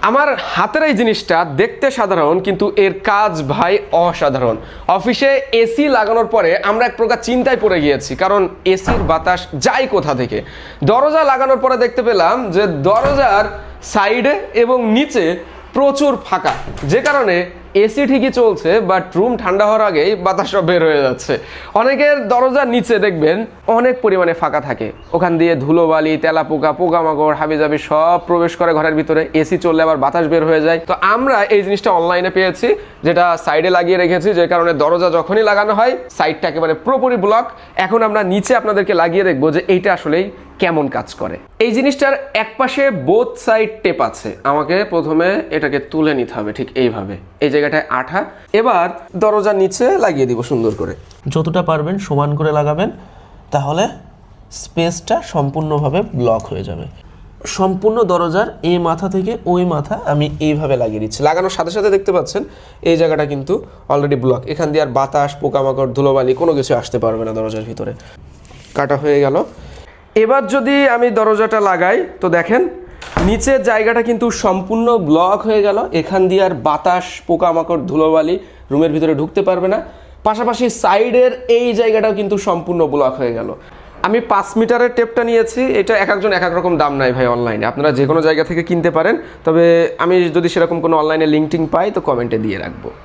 আমার হাতের এই জিনিসটা দেখতে সাধারণ, কিন্তু এর কাজ ভাই অসাধারণ। অফিসে এসি লাগানোর পরে আমরা এক প্রকার চিন্তায় পড়ে গিয়েছি, কারণ এসির বাতাস যায় কোথা থেকে। দরজা লাগানোর পরে দেখতে পেলাম যে দরজার সাইডে এবং নিচে প্রচুর ফাঁকা, যে কারণে এসি ঠিকই চলছে, বাট রুম ঠান্ডা হওয়ার আগেই বাতাসটা বের হয়ে যাচ্ছে। অনেকের দরজার নিচে দেখবেন অনেক পরিমাণে ফাঁকা থাকে, ওখান দিয়ে ধুলোবালি, তেলাপোকা, পোকামাকড়, হাবিজাবি সব প্রবেশ করে ঘরের ভিতরে। এসি চললে আবার বাতাস বের হয়ে যায়। তো আমরা এই জিনিসটা অনলাইনে পেয়েছি, যেটা সাইডে লাগিয়ে রেখেছি, যে কারণে দরজা যখনই লাগানো হয় সাইডটা একেবারে পুরোপুরি ব্লক। এখন আমরা নিচে আপনাদেরকে লাগিয়ে দেখবো যে এইটা আসলেই কেমন কাজ করে। এই জিনিসটার এক পাশে বোথ সাইড টেপ আছে, আমাকে প্রথমে এটাকে তুলে নিতে হবে ঠিক এইভাবে, এই জায়গাটায় আঠা। এবার দরজার নিচে লাগিয়ে দিব সুন্দর করে, যতটা পারবেন সমান করে লাগাবেন, তাহলে স্পেসটা সম্পূর্ণভাবে ব্লক হয়ে যাবে। সম্পূর্ণ দরজার এই মাথা থেকে ওই মাথা আমি এইভাবে লাগিয়ে দিচ্ছি। লাগানোর সাথে সাথে দেখতে পাচ্ছেন এই জায়গাটা কিন্তু অলরেডি ব্লক, এখান দিয়ে আর বাতাস, পোকামাকড়, ধুলোবালি কোনো কিছু আসতে পারবে না দরজার ভিতরে। কাটা হয়ে গেল। এবার যদি আমি দরজাটা লাগাই তো দেখেন নিচের জায়গাটা কিন্তু সম্পূর্ণ ব্লক হয়ে গেল, এখান দিয়ে আর বাতাস, পোকামাকড়, ধুলোবালি রুমের ভিতরে ঢুকতে পারবে না। পাশাপাশি সাইডের এই জায়গাটাও কিন্তু সম্পূর্ণ ব্লক হয়ে গেল। আমি 5 মিটারের টেপটা নিয়েছি, এটা এক একজন এক এক রকম দাম নাই ভাই অনলাইনে, আপনারা যে কোনো জায়গা থেকে কিনতে পারেন। তবে আমি যদি সেরকম কোনো অনলাইনে লিঙ্ক টিঙ্ক পাই তো কমেন্টে দিয়ে রাখবো।